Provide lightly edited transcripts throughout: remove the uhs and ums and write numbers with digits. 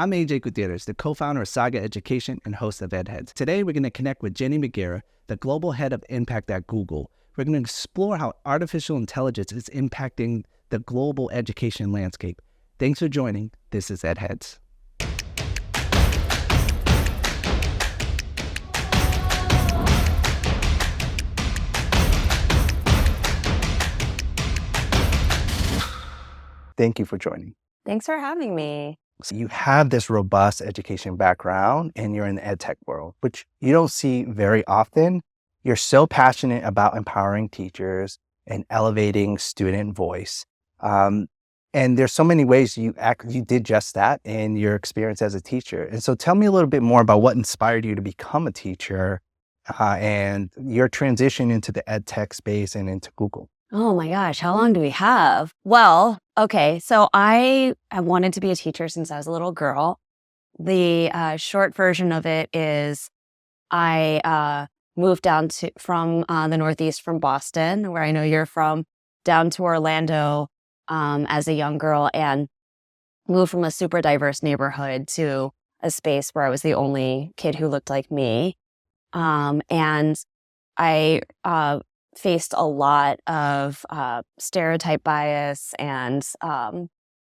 I'm AJ Gutierrez, the co-founder of Saga Education and host of EdHeads. Today, we're going to connect with Jennie Megiera, the global head of impact at Google. We're going to explore how artificial intelligence is impacting the global education landscape. Thanks for joining. This is EdHeads. Thank you for joining. Thanks for having me. So you have this robust education background and you're in the ed tech world, which you don't see very often. You're so passionate about empowering teachers and elevating student voice. And there's so many ways you did just that in your experience as a teacher. And so tell me a little bit more about what inspired you to become a teacher and your transition into the ed tech space and into Google. Oh my gosh, how long do we have? Well, okay, so I wanted to be a teacher since I was a little girl. The short version of it is I moved down from the Northeast from Boston, where I know you're from, down to Orlando as a young girl and moved from a super diverse neighborhood to a space where I was the only kid who looked like me. And I faced a lot of stereotype bias and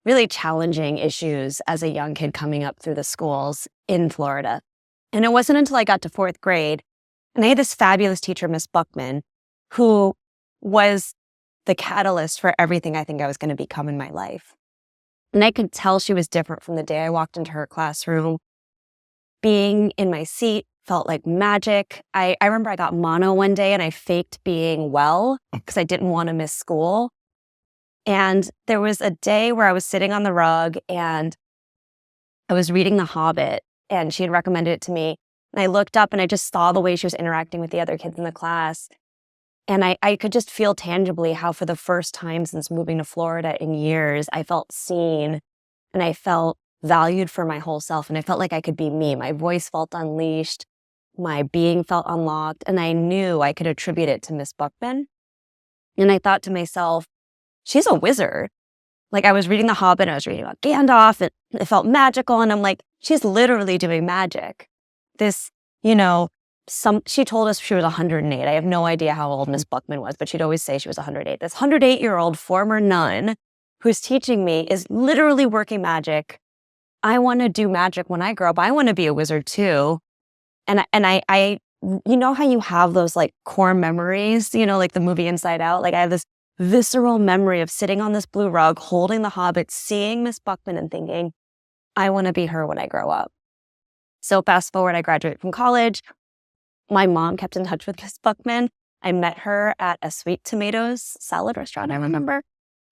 really challenging issues as a young kid coming up through the schools in Florida. And it wasn't until I got to fourth grade, and I had this fabulous teacher, Miss Buckman, who was the catalyst for everything I think I was going to become in my life. And I could tell she was different from the day I walked into her classroom. Being in my seat felt like magic. I remember I got mono one day and I faked being well because I didn't want to miss school. And there was a day where I was sitting on the rug and I was reading The Hobbit and she had recommended it to me. And I looked up and I just saw the way she was interacting with the other kids in the class. And I could just feel tangibly how for the first time since moving to Florida in years, I felt seen and I felt valued for my whole self. And I felt like I could be me. My voice felt unleashed. My being felt unlocked, and I knew I could attribute it to Miss Buckman. And I thought to myself, she's a wizard. Like I was reading The Hobbit, and I was reading about Gandalf, and it felt magical. And I'm like, she's literally doing magic. This, she told us she was 108. I have no idea how old Miss Buckman was, but she'd always say she was 108. This 108-year-old former nun who's teaching me is literally working magic. I want to do magic when I grow up. I want to be a wizard too. And I, you know how you have those like core memories, like the movie Inside Out? Like I have this visceral memory of sitting on this blue rug, holding The Hobbit, seeing Miss Buckman and thinking, I want to be her when I grow up. So fast forward, I graduated from college. My mom kept in touch with Miss Buckman. I met her at a Sweet Tomatoes salad restaurant, I remember.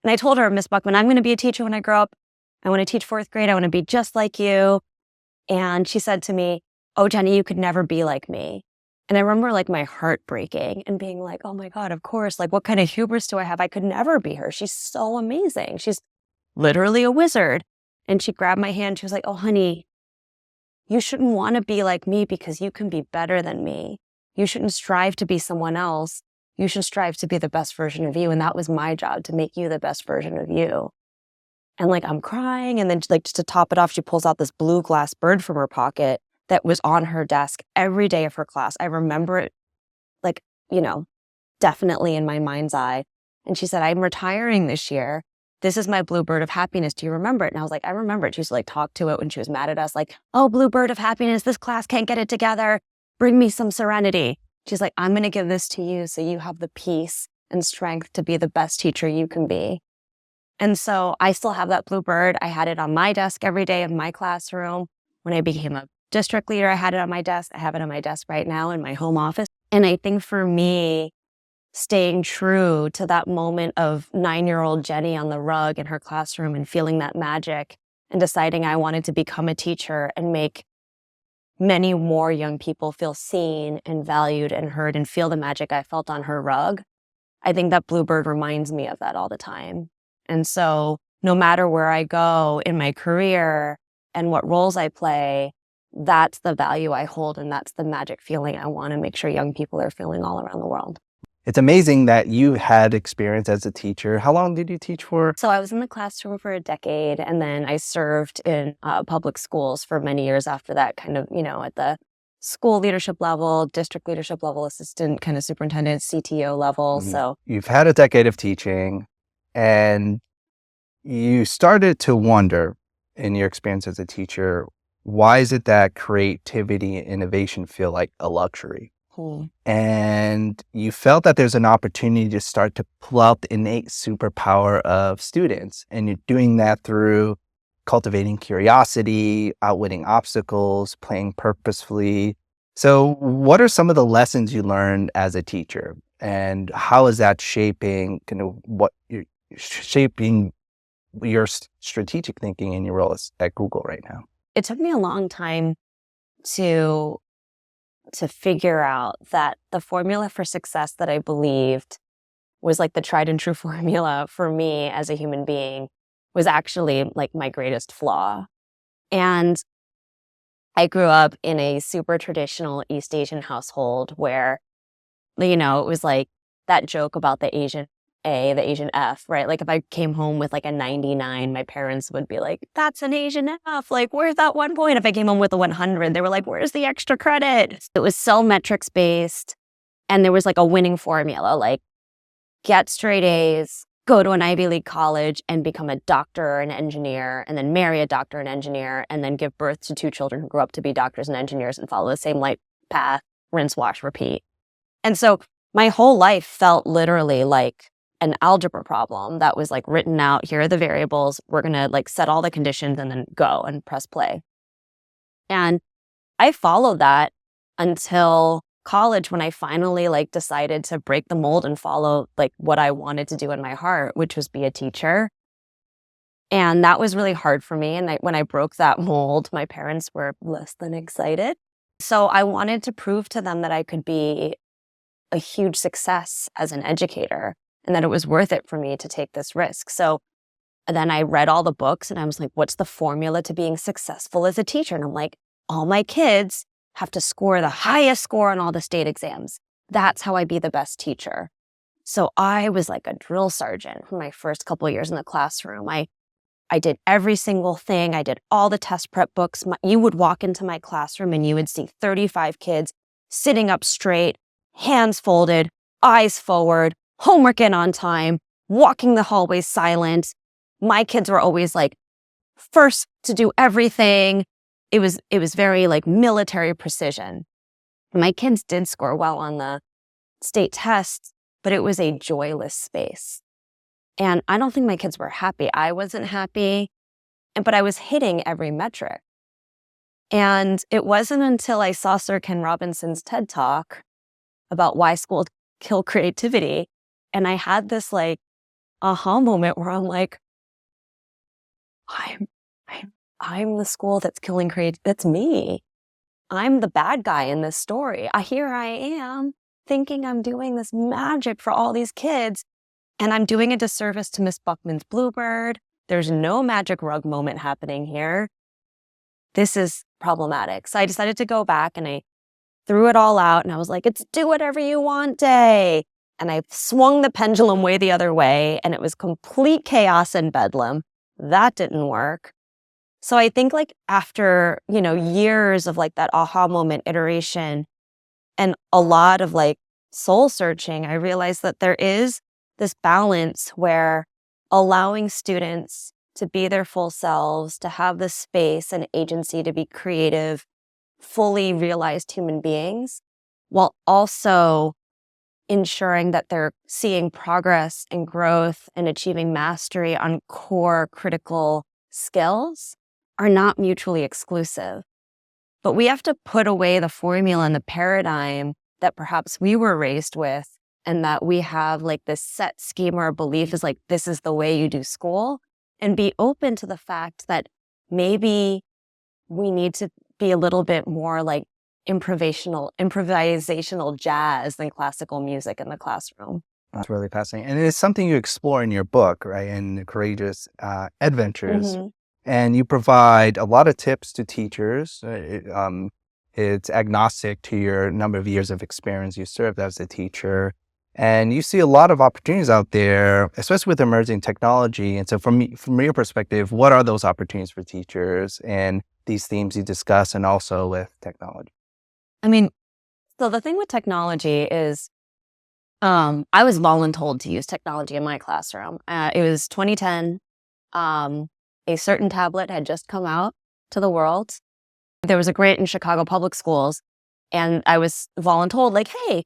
And I told her, Miss Buckman, I'm going to be a teacher when I grow up. I want to teach fourth grade. I want to be just like you. And she said to me, oh, Jennie, you could never be like me. And I remember like my heart breaking and being like, oh my God, of course. Like what kind of hubris do I have? I could never be her. She's so amazing. She's literally a wizard. And she grabbed my hand. She was like, oh, honey, you shouldn't want to be like me because you can be better than me. You shouldn't strive to be someone else. You should strive to be the best version of you. And that was my job, to make you the best version of you. And like I'm crying. And then like just to top it off, she pulls out this blue glass bird from her pocket that was on her desk every day of her class. I remember it like, definitely in my mind's eye. And she said, I'm retiring this year. This is my blue bird of happiness. Do you remember it? And I was like, I remember it. She used to like talk to it when she was mad at us. Like, oh, blue bird of happiness, this class can't get it together. Bring me some serenity. She's like, I'm going to give this to you so you have the peace and strength to be the best teacher you can be. And so I still have that blue bird. I had it on my desk every day of my classroom. When I became a district leader, I had it on my desk. I have it on my desk right now in my home office. And I think for me, staying true to that moment of 9-year-old Jennie on the rug in her classroom and feeling that magic and deciding I wanted to become a teacher and make many more young people feel seen and valued and heard and feel the magic I felt on her rug. I think that bluebird reminds me of that all the time. And so no matter where I go in my career and what roles I play, that's the value I hold, and that's the magic feeling I want to make sure young people are feeling all around the world. it's amazing that you had experience as a teacher. How long did you teach for? So I was in the classroom for a decade, and then I served in public schools for many years after that, kind of, at the school leadership level, district leadership level, assistant kind of superintendent, CTO level. So You've had a decade of teaching, and you started to wonder in your experience as a teacher, why is it that creativity and innovation feel like a luxury? And you felt that there's an opportunity to start to pull out the innate superpower of students. And you're doing that through cultivating curiosity, outwitting obstacles, playing purposefully. So what are some of the lessons you learned as a teacher? And how is that shaping shaping your strategic thinking in your role at Google right now? It took me a long time to figure out that the formula for success that I believed was like the tried and true formula for me as a human being was actually like my greatest flaw. And I grew up in a super traditional East Asian household where, it was like that joke about the Asian A, the Asian F, right? Like if I came home with like a 99, my parents would be like, that's an Asian F. Like, where's that 1 point? If I came home with a 100, they were like, where's the extra credit? It was so metrics based. And there was like a winning formula, like get straight A's, go to an Ivy League college and become a doctor or an engineer, and then marry a doctor and engineer, and then give birth to 2 children who grow up to be doctors and engineers and follow the same life path, rinse, wash, repeat. And so my whole life felt literally like an algebra problem that was like written out. Here are the variables. We're going to like set all the conditions and then go and press play. And I followed that until college when I finally like decided to break the mold and follow like what I wanted to do in my heart, which was be a teacher. And that was really hard for me. And when I broke that mold, my parents were less than excited. So I wanted to prove to them that I could be a huge success as an educator and that it was worth it for me to take this risk. So then I read all the books and I was like, what's the formula to being successful as a teacher? And I'm like, all my kids have to score the highest score on all the state exams. That's how I be the best teacher. So I was like a drill sergeant for my first couple of years in the classroom. I did every single thing. I did all the test prep books. You would walk into my classroom and you would see 35 kids sitting up straight, hands folded, eyes forward, homework in on time, walking the hallways silent. My kids were always like first to do everything. It was very like military precision. My kids did score well on the state tests, but it was a joyless space. And I don't think my kids were happy. I wasn't happy, but I was hitting every metric. And it wasn't until I saw Sir Ken Robinson's TED Talk about why school kill creativity. And I had this like aha moment where I'm like, I'm the school that's killing creativity. That's me. I'm the bad guy in this story. Here I am thinking I'm doing this magic for all these kids, and I'm doing a disservice to Miss Buckman's Bluebird. There's no magic rug moment happening here. This is problematic. So I decided to go back and I threw it all out and I was like, it's do whatever you want day. And I swung the pendulum way the other way and it was complete chaos and bedlam. That didn't work. So I think like after, years of like that aha moment iteration and a lot of like soul searching, I realized that there is this balance where allowing students to be their full selves, to have the space and agency to be creative, fully realized human beings, while also ensuring that they're seeing progress and growth and achieving mastery on core critical skills are not mutually exclusive. But we have to put away the formula and the paradigm that perhaps we were raised with and that we have like this set schema or belief is like, this is the way you do school, and be open to the fact that maybe we need to be a little bit more like improvisational jazz than classical music in the classroom. That's really fascinating. And it's something you explore in your book, right? In Courageous Adventures. Mm-hmm. And you provide a lot of tips to teachers. It's agnostic to your number of years of experience you served as a teacher. And you see a lot of opportunities out there, especially with emerging technology. And so from your perspective, what are those opportunities for teachers and these themes you discuss, and also with technology? I mean, so the thing with technology is, I was voluntold to use technology in my classroom. It was 2010. A certain tablet had just come out to the world. There was a grant in Chicago Public Schools, and I was voluntold, like, hey,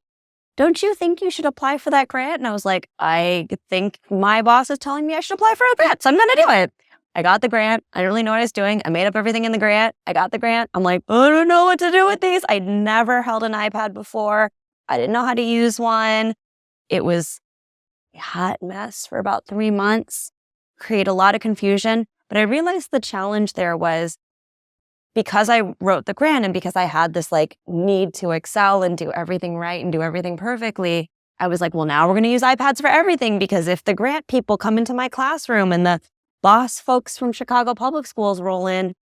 don't you think you should apply for that grant? And I was like, I think my boss is telling me I should apply for a grant, so I'm going to do it. I got the grant. I didn't really know what I was doing. I made up everything in the grant. I got the grant. I'm like, I don't know what to do with these. I'd never held an iPad before. I didn't know how to use one. It was a hot mess for about 3 months, create a lot of confusion. But I realized the challenge there was, because I wrote the grant and because I had this like need to excel and do everything right and do everything perfectly, I was like, well, now we're going to use iPads for everything, because if the grant people come into my classroom and the boss folks from Chicago Public Schools roll in,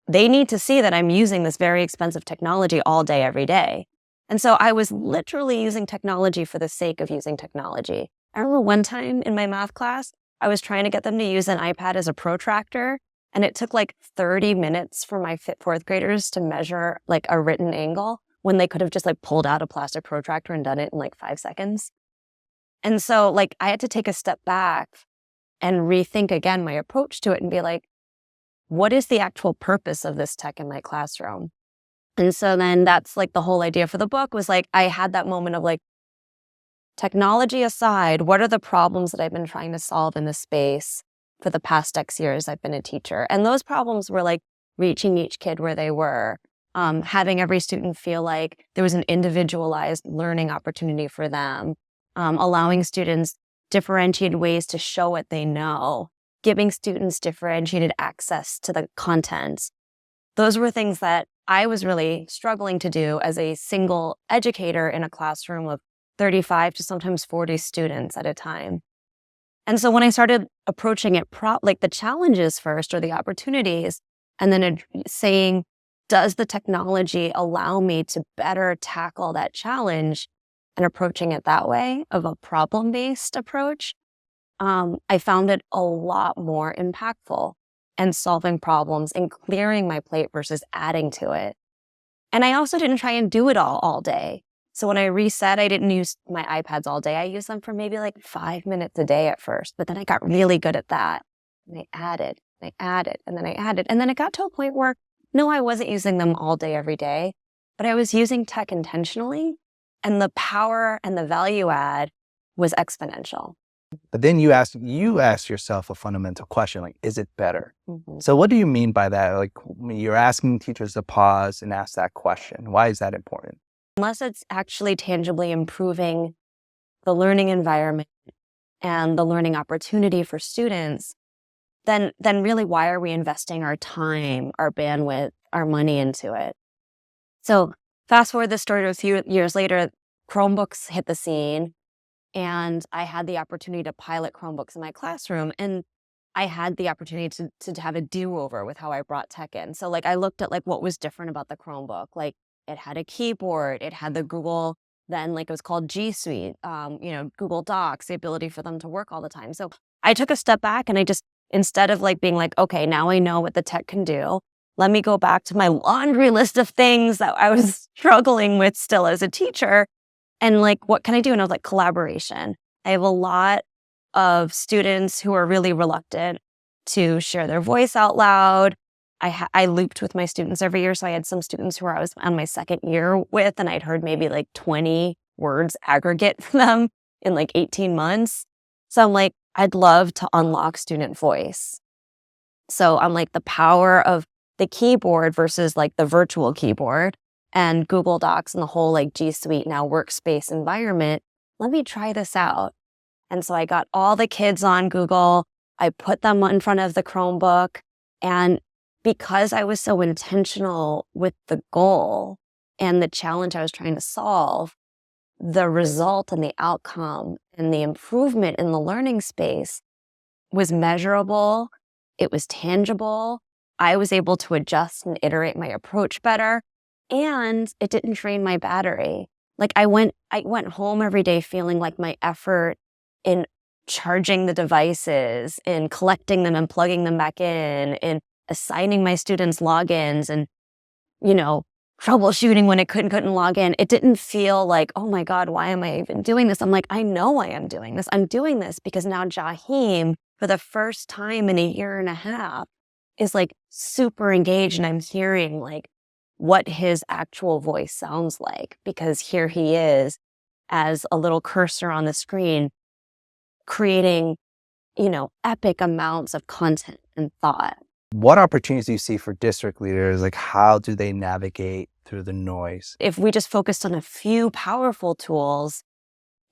they need to see that I'm using this very expensive technology all day, every day. And so I was literally using technology for the sake of using technology. I remember one time in my math class, I was trying to get them to use an iPad as a protractor. And it took like 30 minutes for my fourth graders to measure like a written angle, when they could have just like pulled out a plastic protractor and done it in like 5 seconds. And so like I had to take a step back and rethink again my approach to it and be like, what is the actual purpose of this tech in my classroom? And so then that's like the whole idea for the book, was like, I had that moment of like, technology aside, what are the problems that I've been trying to solve in this space for the past X years I've been a teacher? And those problems were like reaching each kid where they were, having every student feel like there was an individualized learning opportunity for them, allowing students differentiated ways to show what they know, giving students differentiated access to the content. Those were things that I was really struggling to do as a single educator in a classroom of 35 to sometimes 40 students at a time. And so when I started approaching it, like the challenges first or the opportunities, and then saying, does the technology allow me to better tackle that challenge, and approaching it that way, of a problem-based approach, I found it a lot more impactful and solving problems and clearing my plate versus adding to it. And I also didn't try and do it all day. So when I reset, I didn't use my iPads all day. I used them for maybe like 5 minutes a day at first, but then I got really good at that. And I added, and I added, and then I added. And then it got to a point where, no, I wasn't using them all day, every day, but I was using tech intentionally, and the power and the value add was exponential. But then you ask yourself a fundamental question, like, is it better? Mm-hmm. So what do you mean by that? Like, you're asking teachers to pause and ask that question. Why is that important? Unless it's actually tangibly improving the learning environment and the learning opportunity for students, then really, why are we investing our time, our bandwidth, our money into it? So fast forward the story to a few years later, Chromebooks hit the scene, and I had the opportunity to pilot Chromebooks in my classroom, and I had the opportunity to have a do-over with how I brought tech in. So like I looked at like what was different about the Chromebook. Like, it had a keyboard, it had the Google, then like it was called G Suite, Google Docs, the ability for them to work all the time. So I took a step back, and I just, instead of like being like, okay, now I know what the tech can do, let me go back to my laundry list of things that I was struggling with still as a teacher. And like, what can I do? And I was like, collaboration. I have a lot of students who are really reluctant to share their voice out loud. I looped with my students every year. So I had some students who I was on my second year with, and I'd heard maybe like 20 words aggregate from them in like 18 months. So I'm like, I'd love to unlock student voice. So I'm like, the power of the keyboard versus like the virtual keyboard and Google Docs and the whole like G Suite now workspace environment. Let me try this out. And so I got all the kids on Google. I put them in front of the Chromebook, and because I was so intentional with the goal and the challenge I was trying to solve, the result and the outcome and the improvement in the learning space was measurable. It was tangible. I was able to adjust and iterate my approach better, and it didn't drain my battery. Like I went home every day feeling like my effort in charging the devices, in collecting them and plugging them back in assigning my students logins and, you know, troubleshooting when it couldn't log in. It didn't feel like, oh my God, why am I even doing this? I'm like, I know I am doing this. I'm doing this because now Jaheim, for the first time in a year and a half, is like super engaged, and I'm hearing like what his actual voice sounds like, because here he is as a little cursor on the screen creating, epic amounts of content and thought. What opportunities do you see for district leaders? Like, how do they navigate through the noise? If we just focused on a few powerful tools,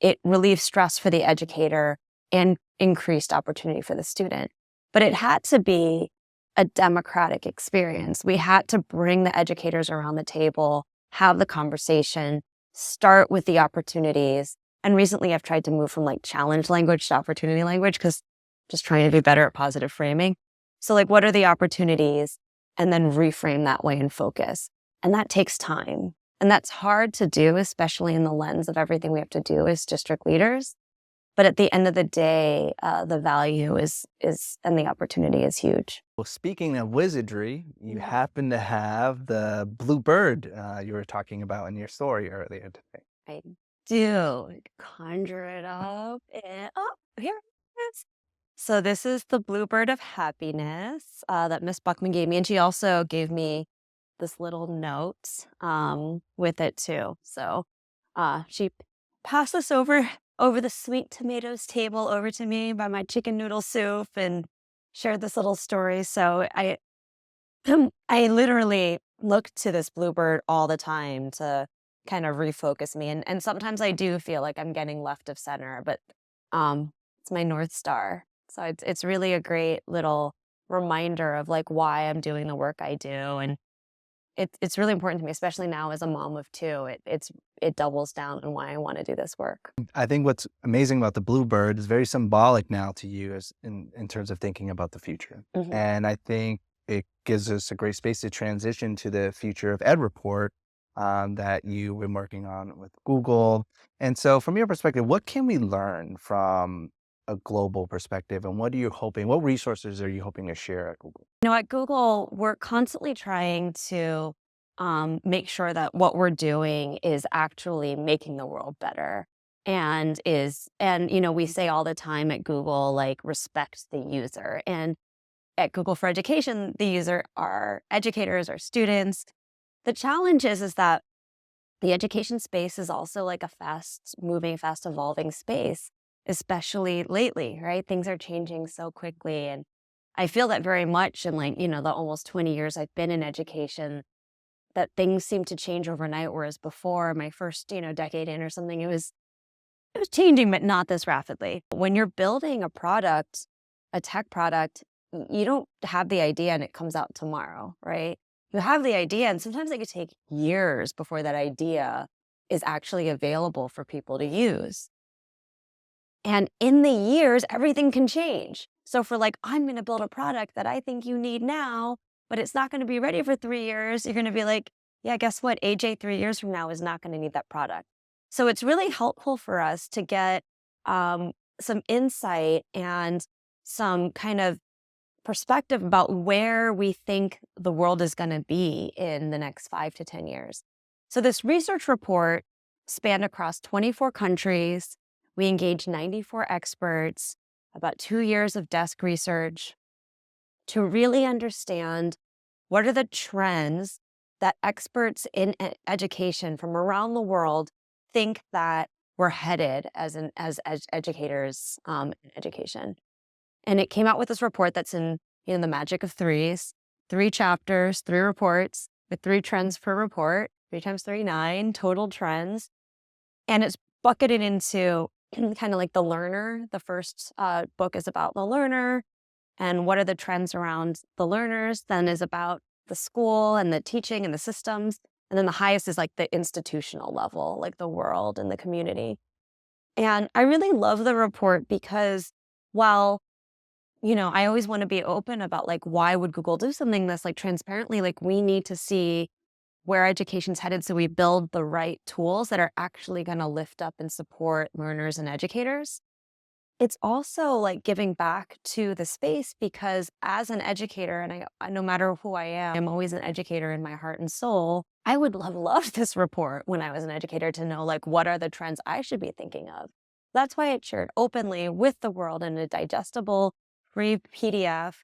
it relieves stress for the educator and increased opportunity for the student. But it had to be a democratic experience. We had to bring the educators around the table, have the conversation, start with the opportunities. And recently I've tried to move from like challenge language to opportunity language, because just trying to be better at positive framing. So like, what are the opportunities? And then reframe that way and focus. And that takes time. And that's hard to do, especially in the lens of everything we have to do as district leaders. But at the end of the day, the value is and the opportunity is huge. Well, speaking of wizardry, you happen to have the blue bird you were talking about in your story earlier today. I do conjure it up. And, oh, here it is. So this is the bluebird of happiness that Miss Buckman gave me. And she also gave me this little note with it too. So she passed this over the sweet tomatoes table over to me by my chicken noodle soup and shared this little story. So I I literally look to this bluebird all the time to kind of refocus me. And sometimes I do feel like I'm getting left of center, but it's my North Star. So it's really a great little reminder of like why I'm doing the work I do. And it's really important to me, especially now as a mom of two. It doubles down on why I want to do this work. I think what's amazing about the bluebird is very symbolic now to you as in terms of thinking about the future. Mhm. And I think it gives us a great space to transition to the future of Ed Report that you've been working on with Google. And so from your perspective, what can we learn from a global perspective, and what resources are you hoping to share at Google? At Google, we're constantly trying to make sure that what we're doing is actually making the world better. And we say all the time at Google, like, respect the user. And at Google for Education, the user are educators or students. The challenge is that the education space is also like a fast moving, fast evolving space, especially lately, right? Things are changing so quickly. And I feel that very much in the almost 20 years I've been in education, that things seem to change overnight. Whereas before my first, decade in or something, it was changing, but not this rapidly. When you're building a product, a tech product, you don't have the idea and it comes out tomorrow, right? You have the idea, and sometimes it could take years before that idea is actually available for people to use. And in the years, everything can change. So for I'm going to build a product that I think you need now, but it's not going to be ready for 3 years, you're going to be like, yeah, guess what? AJ 3 years from now is not going to need that product. So it's really helpful for us to get some insight and some kind of perspective about where we think the world is going to be in the next 5 to 10 years. So this research report spanned across 24 countries. We engaged 94 experts, about 2 years of desk research to really understand what are the trends that experts in education from around the world think that we're headed as educators in education. And it came out with this report that's in the magic of threes, 3 chapters, 3 reports with 3 trends per report, 3 times 3, 9 total trends. And it's bucketed into kind of like the learner. The first book is about the learner and what are the trends around the learners, then is about the school and the teaching and the systems. And then the highest is like the institutional level, like the world and the community. And I really love the report because while I always want to be open about why would Google do something this transparently, we need to see where education's headed so we build the right tools that are actually going to lift up and support learners and educators. It's also like giving back to the space because as an educator, and no matter who I am, I'm always an educator in my heart and soul. I would have loved this report when I was an educator to know like what are the trends I should be thinking of. That's why it's shared openly with the world in a digestible, free PDF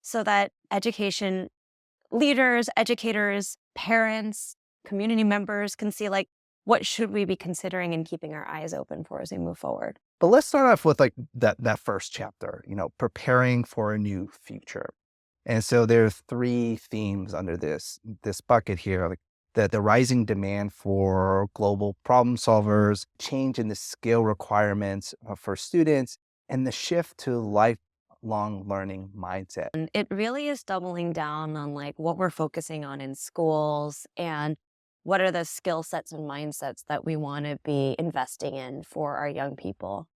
so that education leaders, educators, parents, community members can see like what should we be considering and keeping our eyes open for as we move forward. But let's start off with like that first chapter, preparing for a new future. And so there's three themes under this bucket here, like the rising demand for global problem solvers, change in the skill requirements for students, and the shift to lifelong learning mindset. And it really is doubling down on like what we're focusing on in schools and what are the skill sets and mindsets that we want to be investing in for our young people.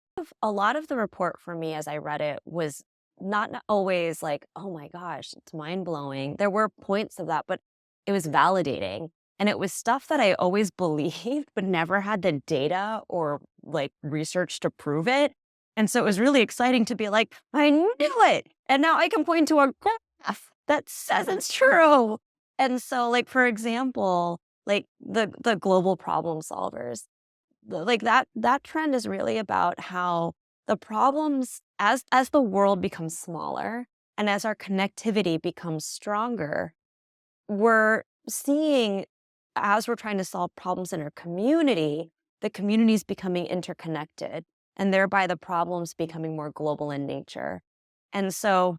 A lot of the report for me as I read it was not always like, oh my gosh, it's mind blowing. There were points of that, but it was validating. And it was stuff that I always believed, but never had the data or like research to prove it. And so it was really exciting to be like, I knew it. And now I can point to a graph that says it's true. And so like, for example, like the global problem solvers, like that trend is really about how the problems as the world becomes smaller and as our connectivity becomes stronger, we're seeing as we're trying to solve problems in our community, the community's becoming interconnected and thereby the problems becoming more global in nature. And so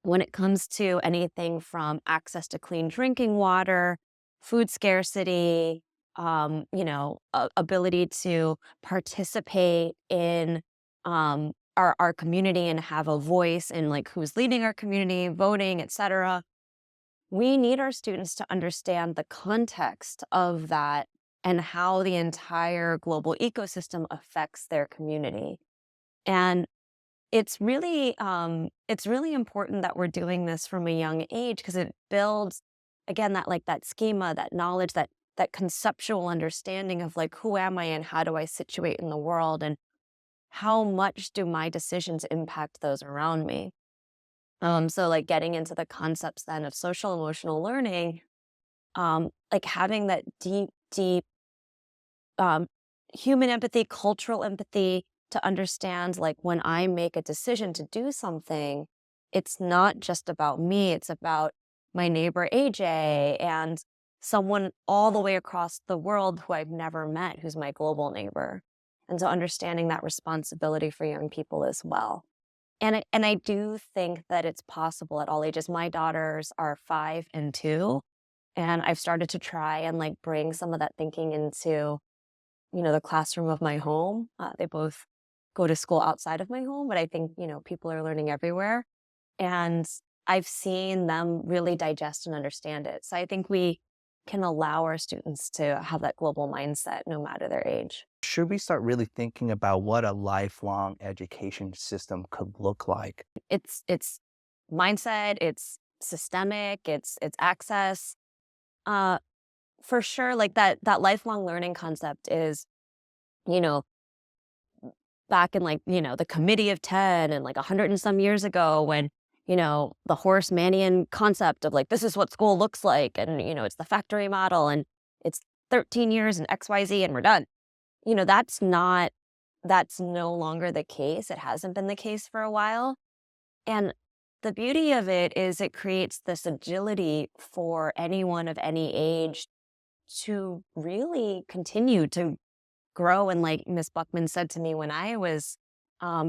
when it comes to anything from access to clean drinking water, food scarcity, ability to participate in our community and have a voice in like who's leading our community, voting, et cetera. We need our students to understand the context of that and how the entire global ecosystem affects their community. And it's really important that we're doing this from a young age because it builds, again, that schema, that knowledge, that conceptual understanding of like, who am I and how do I situate in the world and how much do my decisions impact those around me? So like getting into the concepts then of social emotional learning, like having that deep human empathy, cultural empathy to understand like when I make a decision to do something, it's not just about me, it's about my neighbor AJ and someone all the way across the world who I've never met, who's my global neighbor. And so understanding that responsibility for young people as well. And I do think that it's possible at all ages. My daughters are 5 and 2, and I've started to try and like bring some of that thinking into, the classroom of my home. They both go to school outside of my home, but I think, people are learning everywhere. And I've seen them really digest and understand it. So I think we can allow our students to have that global mindset no matter their age. Should we start really thinking about what a lifelong education system could look like? It's mindset, it's systemic, it's access. For sure, like that lifelong learning concept is, back in like, the Committee of 10 and like 100 and some years ago when, the Horace Mannian concept of like, this is what school looks like. And, it's the factory model and it's 13 years and XYZ and we're done. That's no longer the case. It hasn't been the case for a while. And the beauty of it is it creates this agility for anyone of any age to really continue to grow. And like Miss Buckman said to me when I was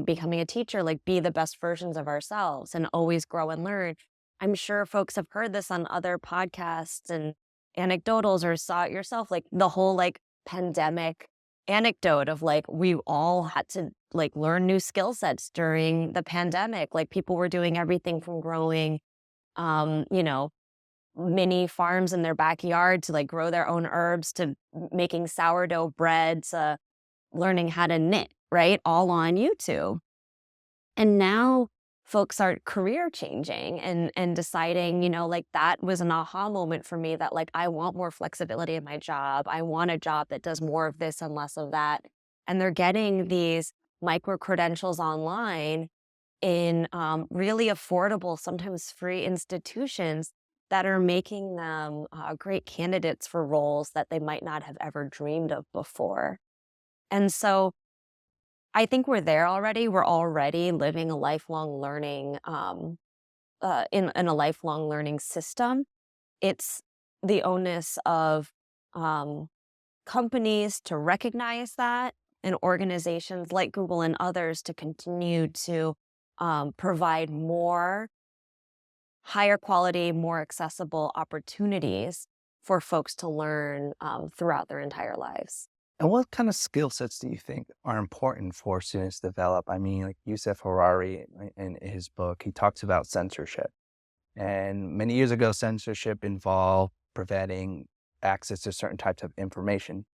becoming a teacher, like be the best versions of ourselves and always grow and learn. I'm sure folks have heard this on other podcasts and anecdotals or saw it yourself, like the whole like pandemic anecdote of like we all had to like learn new skill sets during the pandemic. Like people were doing everything from growing, mini farms in their backyard to like grow their own herbs to making sourdough bread to learning how to knit, right? All on YouTube. And now folks are career changing and deciding, like that was an aha moment for me that like I want more flexibility in my job. I want a job that does more of this and less of that. And they're getting these micro credentials online in really affordable, sometimes free institutions that are making them great candidates for roles that they might not have ever dreamed of before. And so I think we're there already. We're already living a lifelong learning in a lifelong learning system. It's the onus of um, companies to recognize that, and organizations like Google and others to continue to provide more higher quality, more accessible opportunities for folks to learn throughout their entire lives. And what kind of skill sets do you think are important for students to develop? I mean, like Yusuf Harari in his book, he talks about censorship. And many years ago, censorship involved preventing access to certain types of information.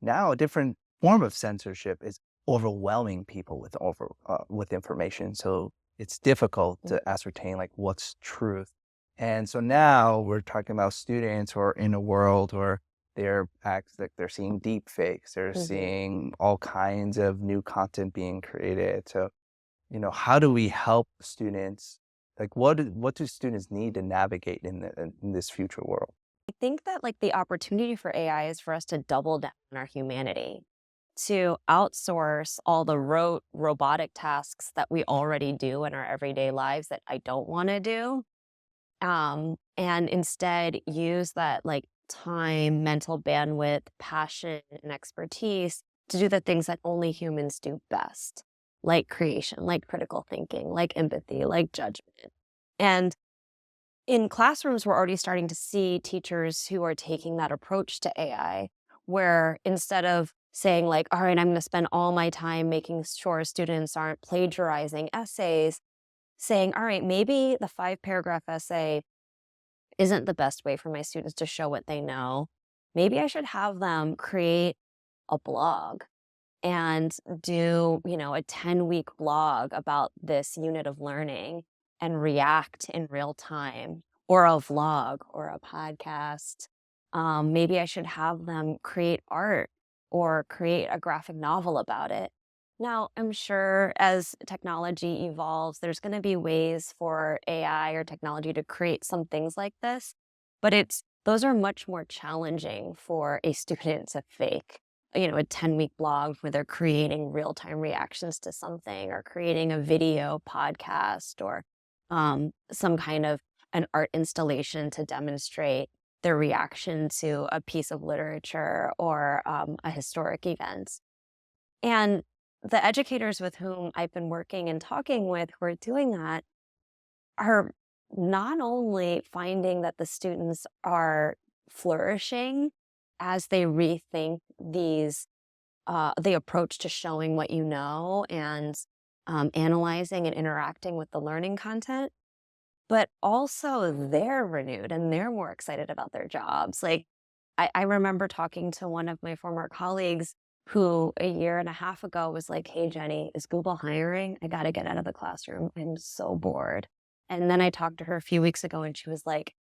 Now, a different form of censorship is overwhelming people with information. So it's difficult to ascertain like what's truth. And so now we're talking about students who are in a world where they're seeing deep fakes, they're seeing all kinds of new content being created. So, how do we help students? Like, what do students need to navigate in this future world? I think that like the opportunity for AI is for us to double down on our humanity, to outsource all the rote robotic tasks that we already do in our everyday lives that I don't want to do. And instead use that like time, mental bandwidth, passion, and expertise to do the things that only humans do best, like creation, like critical thinking, like empathy, like judgment. And in classrooms, we're already starting to see teachers who are taking that approach to AI, where instead of saying like, all right, I'm going to spend all my time making sure students aren't plagiarizing essays, saying, all right, maybe the 5-paragraph essay isn't the best way for my students to show what they know. Maybe I should have them create a blog and do, a 10-week blog about this unit of learning and react in real time, or a vlog or a podcast. Maybe I should have them create art or create a graphic novel about it. Now, I'm sure as technology evolves, there's going to be ways for AI or technology to create some things like this, but those are much more challenging for a student to fake. A 10-week blog where they're creating real-time reactions to something, or creating a video podcast, or some kind of an art installation to demonstrate their reaction to a piece of literature or a historic event. And the educators with whom I've been working and talking with who are doing that are not only finding that the students are flourishing as they rethink the approach to showing what you know and analyzing and interacting with the learning content, but also they're renewed and they're more excited about their jobs. Like, I remember talking to one of my former colleagues who a year and a half ago was like, hey, Jennie, is Google hiring? I got to get out of the classroom. I'm so bored. And then I talked to her a few weeks ago and she was like,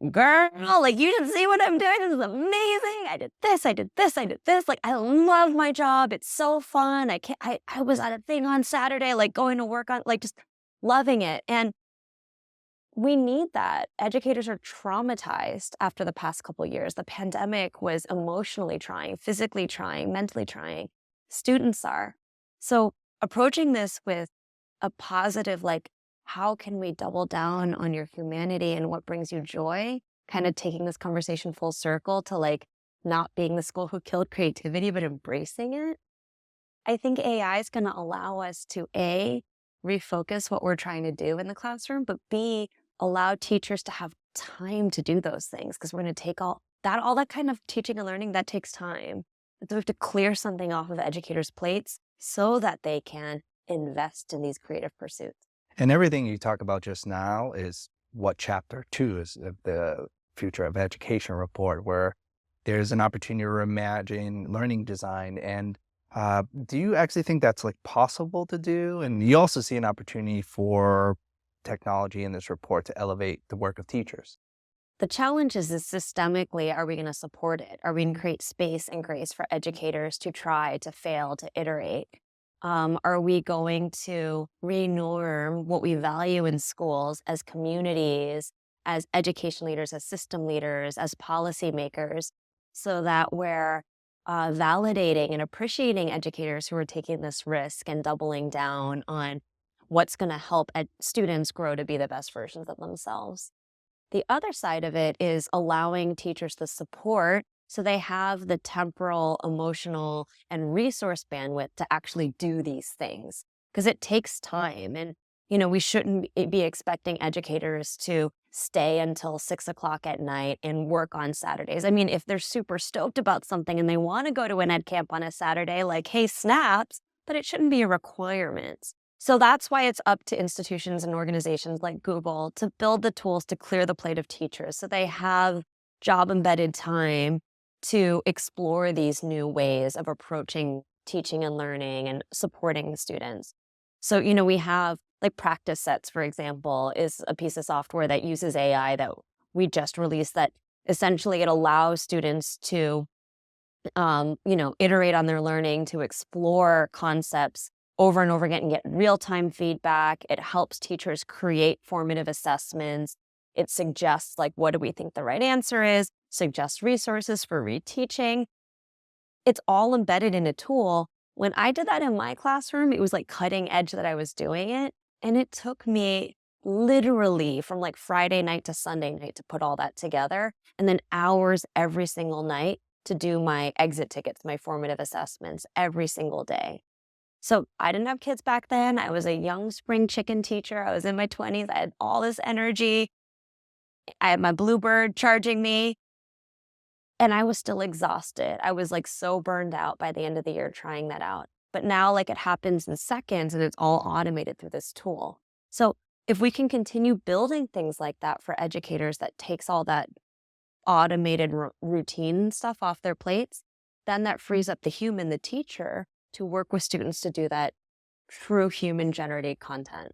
girl, like you should see what I'm doing. This is amazing. I did this, I did this, I did this. Like, I love my job. It's so fun. I was at a thing on Saturday, like going to work on, like just loving it. And we need that. Educators are traumatized after the past couple of years. The pandemic was emotionally trying, physically trying, mentally trying. Students are. So approaching this with a positive, like, how can we double down on your humanity and what brings you joy? Kind of taking this conversation full circle to like not being the school who killed creativity, but embracing it. I think AI is going to allow us to A, refocus what we're trying to do in the classroom, but B, allow teachers to have time to do those things, because we're going to take all that kind of teaching and learning that takes time. So we have to clear something off of educators' plates so that they can invest in these creative pursuits. And everything you talk about just now is what chapter 2 is of the Future of Education report, where there's an opportunity to reimagine learning design. And Do you actually think that's like possible to do? And you also see an opportunity for technology in this report to elevate the work of teachers. The challenge is systemically, are we going to support it? Are we going to create space and grace for educators to try, to fail, to iterate? Are we going to renorm what we value in schools as communities, as education leaders, as system leaders, as policymakers, so that we're validating and appreciating educators who are taking this risk and doubling down on what's going to help students grow to be the best versions of themselves? The other side of it is allowing teachers the support so they have the temporal, emotional, and resource bandwidth to actually do these things. Because it takes time. And, we shouldn't be expecting educators to stay until 6 o'clock at night and work on Saturdays. I mean, if they're super stoked about something and they want to go to an ed camp on a Saturday, like, hey, snaps, but it shouldn't be a requirement. So that's why it's up to institutions and organizations like Google to build the tools to clear the plate of teachers so they have job-embedded time to explore these new ways of approaching teaching and learning and supporting students. So, we have like practice sets, for example, is a piece of software that uses AI that we just released that essentially it allows students to, iterate on their learning, to explore concepts over and over again and get real-time feedback. It helps teachers create formative assessments. It suggests, like, what do we think the right answer is, suggests resources for reteaching. It's all embedded in a tool. When I did that in my classroom, it was like cutting edge that I was doing it. And it took me literally from like Friday night to Sunday night to put all that together, and then hours every single night to do my exit tickets, my formative assessments every single day. So I didn't have kids back then. I was a young spring chicken teacher. I was in my 20s. I had all this energy. I had my Bluebird charging me, and I was still exhausted. I was like so burned out by the end of the year trying that out. But now, like, it happens in seconds and it's all automated through this tool. So if we can continue building things like that for educators that takes all that automated routine stuff off their plates, then that frees up the human, the teacher, to work with students to do that true human-generated content.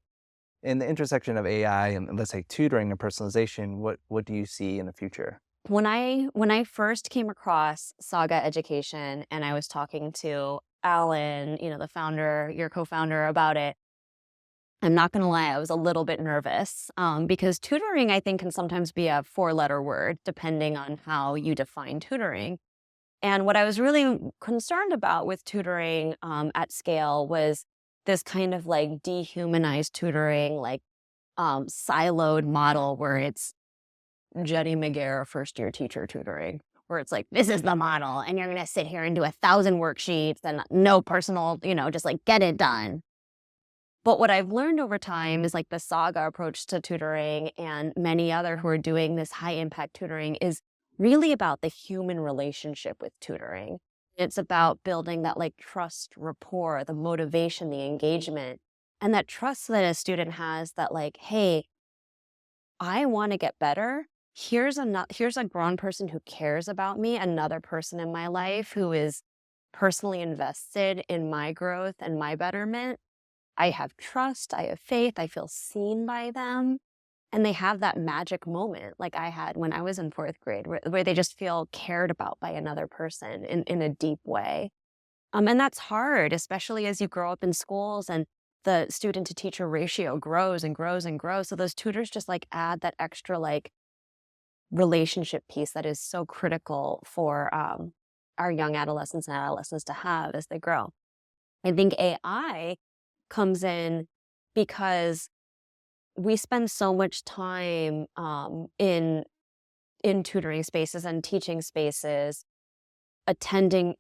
In the intersection of AI and, let's say, tutoring and personalization, what do you see in the future? When I first came across Saga Education and I was talking to Alan, the founder, your co-founder, about it, I'm not going to lie, I was a little bit nervous because tutoring, I think, can sometimes be a four-letter word depending on how you define tutoring. And what I was really concerned about with tutoring at scale was this kind of like dehumanized tutoring, like siloed model where it's Jennie Megiera first-year teacher tutoring, where it's like, this is the model, and you're going to sit here and do 1,000 worksheets and no personal, just like get it done. But what I've learned over time is like the Saga approach to tutoring and many other who are doing this high-impact tutoring is really about the human relationship with tutoring. It's about building that like trust, rapport, the motivation, the engagement, and that trust that a student has that like, hey, I want to get better. Here's a grown person who cares about me, another person in my life who is personally invested in my growth and my betterment. I have trust, I have faith, I feel seen by them. And they have that magic moment like I had when I was in fourth grade where they just feel cared about by another person in a deep way. And that's hard, especially as you grow up in schools and the student to teacher ratio grows and grows and grows. So those tutors just like add that extra like relationship piece that is so critical for our young adolescents and adolescents to have as they grow. I think AI comes in because we spend so much time in tutoring spaces and teaching spaces, attuning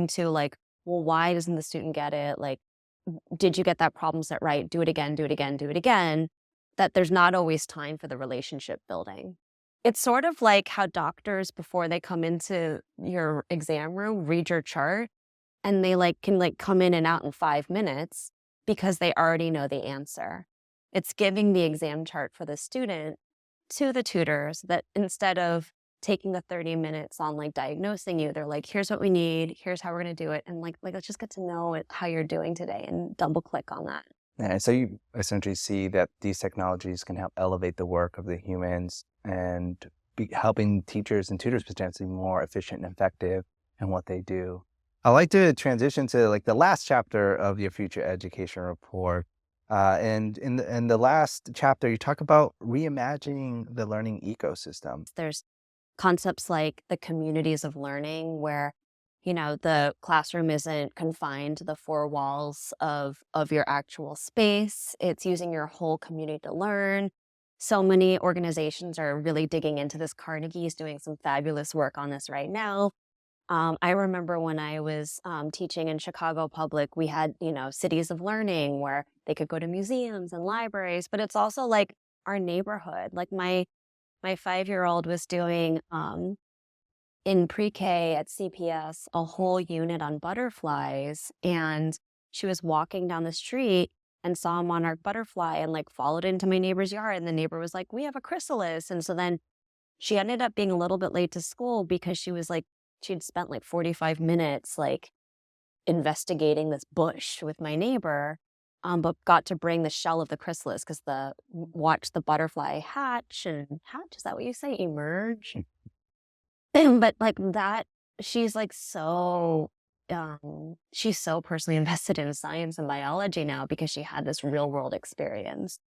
to like, well, why doesn't the student get it? Like, did you get that problem set right? Do it again, do it again, do it again. That there's not always time for the relationship building. It's sort of like how doctors, before they come into your exam room, read your chart, and they like can like come in and out in 5 minutes because they already know the answer. It's giving the exam chart for the student to the tutors that instead of taking the 30 minutes on like diagnosing you. They're like, here's what we need, here's how we're going to do it. And like, let's just get to know how you're doing today and double click on that. And so you essentially see that these technologies can help elevate the work of the humans and be helping teachers and tutors potentially more efficient and effective in what they do. I'd like to transition to like the last chapter of your future education report. And in the last chapter, you talk about reimagining the learning ecosystem. There's concepts like the communities of learning where, the classroom isn't confined to the four walls of your actual space. It's using your whole community to learn. So many organizations are really digging into this. Carnegie is doing some fabulous work on this right now. I remember when I was teaching in Chicago Public, we had, cities of learning where they could go to museums and libraries, but it's also like our neighborhood. Like my 5-year-old was doing in pre-K at CPS a whole unit on butterflies, and she was walking down the street and saw a monarch butterfly and like followed into my neighbor's yard, and the neighbor was like, "We have a chrysalis." And so then she ended up being a little bit late to school because she'd spent like 45 minutes like investigating this bush with my neighbor, but got to bring the shell of the chrysalis because watch the butterfly hatch. Is that what you say? Emerge? But like that, she's like she's so personally invested in science and biology now because she had this real world experience.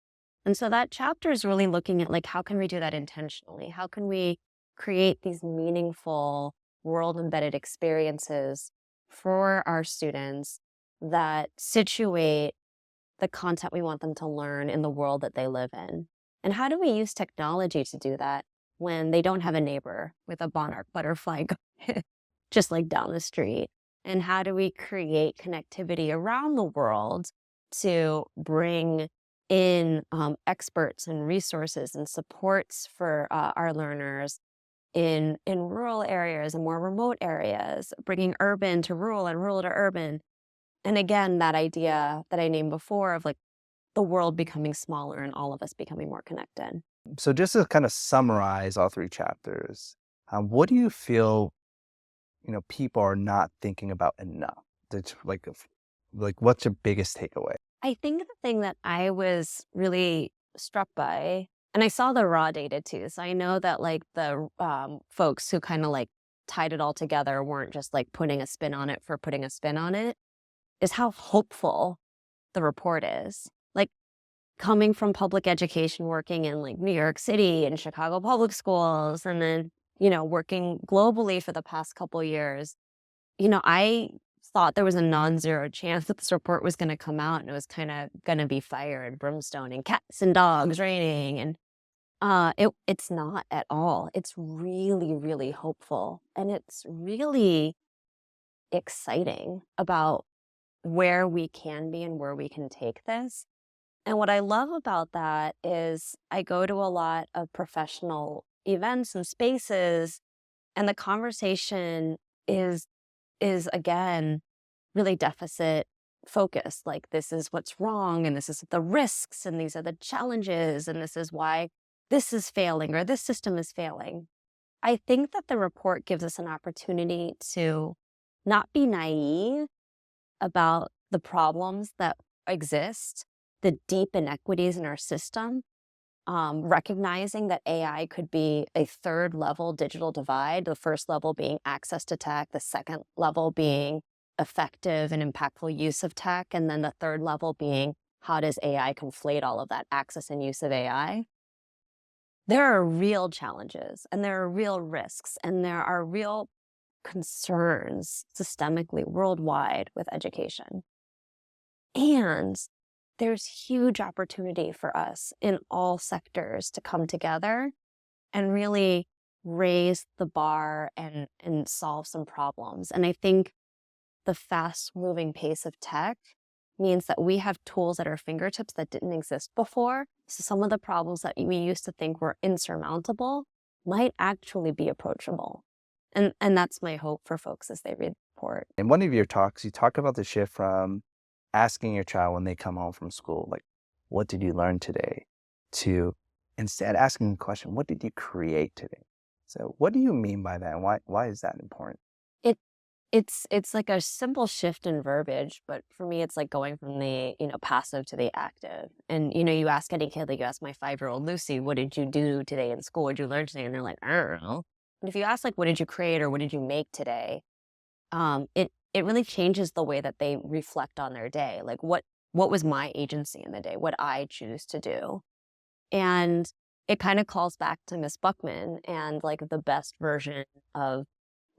And so that chapter is really looking at like, how can we do that intentionally? How can we create these meaningful world embedded experiences for our students that situate the content we want them to learn in the world that they live in? And how do we use technology to do that when they don't have a neighbor with a monarch butterfly just like down the street? And how do we create connectivity around the world to bring in experts and resources and supports for our learners in rural areas and more remote areas, bringing urban to rural and rural to urban? And again, that idea that I named before of like the world becoming smaller and all of us becoming more connected. So just to kind of summarize all three chapters, what do you feel, people are not thinking about enough? That's like what's your biggest takeaway? I think the thing that I was really struck by, and I saw the raw data too, so I know that like the folks who kind of like tied it all together weren't just like putting a spin on it for putting a spin on it, is how hopeful the report is. Like coming from public education, working in like New York City and Chicago public schools, and then, working globally for the past couple years, I thought there was a non-zero chance that this report was going to come out and it was kind of going to be fire and brimstone and cats and dogs raining. And it's not at all. It's really, really hopeful. And it's really exciting about where we can be and where we can take this. And what I love about that is I go to a lot of professional events and spaces, and the conversation is again really deficit focused. Like, this is what's wrong, and this is the risks, and these are the challenges, and this is why this is failing or this system is failing. I think that the report gives us an opportunity to not be naive about the problems that exist, the deep inequities in our system, recognizing that AI could be a third level digital divide, the first level being access to tech, the second level being effective and impactful use of tech, and then the third level being how does AI conflate all of that access and use of AI. There are real challenges, and there are real risks, and there are real concerns systemically worldwide with education. And there's huge opportunity for us in all sectors to come together and really raise the bar and solve some problems. And I think the fast-moving pace of tech means that we have tools at our fingertips that didn't exist before. So some of the problems that we used to think were insurmountable might actually be approachable. And that's my hope for folks as they read the report. In one of your talks, you talk about the shift from asking your child when they come home from school, like, what did you learn today? To instead asking the question, what did you create today? So what do you mean by that? And why is that important? It it's like a simple shift in verbiage, but for me, it's like going from the, passive to the active. And, you ask any kid, like you ask my 5-year-old Lucy, what did you do today in school? What did you learn today? And they're like, I don't know. But if you ask like, what did you create or what did you make today? It really changes the way that they reflect on their day. Like what was my agency in the day? What I choose to do? And it kind of calls back to Miss Buckman and like the best version of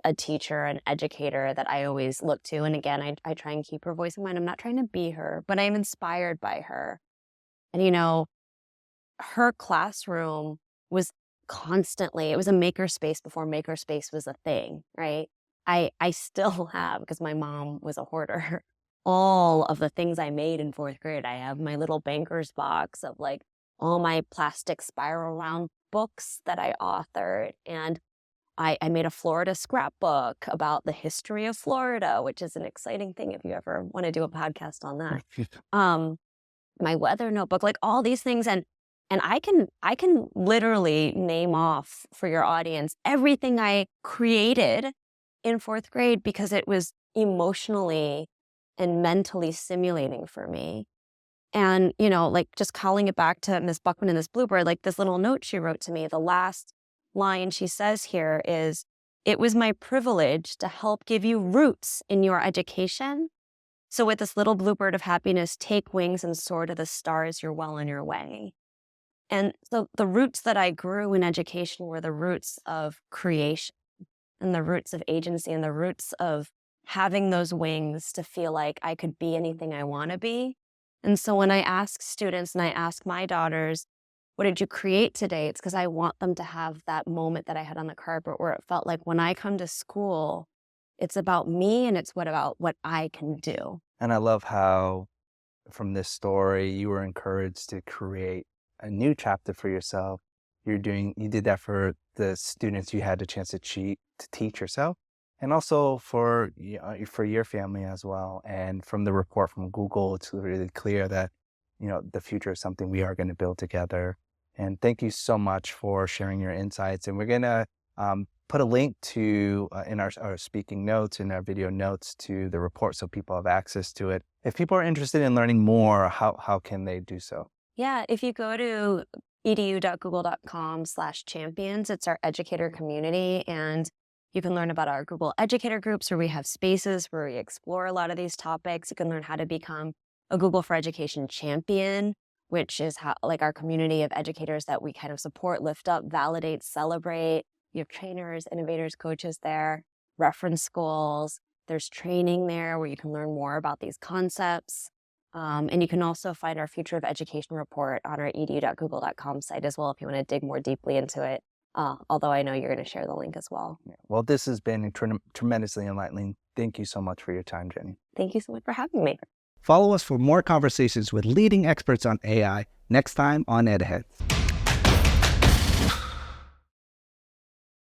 a teacher, an educator that I always look to. And again, I try and keep her voice in mind. I'm not trying to be her, but I'm inspired by her. And, her classroom was constantly, it was a makerspace before makerspace was a thing, right? I still have, because my mom was a hoarder, all of the things I made in 4th grade. I have my little banker's box of like all my plastic spiral round books that I authored. And I made a Florida scrapbook about the history of Florida, which is an exciting thing if you ever want to do a podcast on that. My weather notebook, like all these things. And I can literally name off for your audience everything I created in 4th grade because it was emotionally and mentally stimulating for me. And, like just calling it back to Miss Buckman and this bluebird, like this little note she wrote to me, the last line she says here is, it was my privilege to help give you roots in your education. So with this little bluebird of happiness, take wings and soar to the stars, you're well on your way. And so the roots that I grew in education were the roots of creation and the roots of agency and the roots of having those wings to feel like I could be anything I want to be. And so when I ask students and I ask my daughters, what did you create today? It's because I want them to have that moment that I had on the carpet where it felt like when I come to school, it's about me and it's about what I can do. And I love how from this story, you were encouraged to create a new chapter for yourself. You did that for the students you had the chance to teach yourself, and also for your family as well. And from the report from Google, it's really clear that, the future is something we are going to build together. And thank you so much for sharing your insights. And we're going to put a link to in our speaking notes, in our video notes, to the report so people have access to it. If people are interested in learning more, how can they do so? Yeah, if you go to edu.google.com/champions, it's our educator community. And you can learn about our Google educator groups where we have spaces where we explore a lot of these topics. You can learn how to become a Google for Education champion, which is how, like, our community of educators that we kind of support, lift up, validate, celebrate. You have trainers, innovators, coaches there, reference schools. There's training there where you can learn more about these concepts. And you can also find our Future of Education report on our edu.google.com site as well if you want to dig more deeply into it. Although I know you're going to share the link as well. Yeah. Well, this has been tremendously enlightening. Thank you so much for your time, Jennie. Thank you so much for having me. Follow us for more conversations with leading experts on AI next time on EdHeads.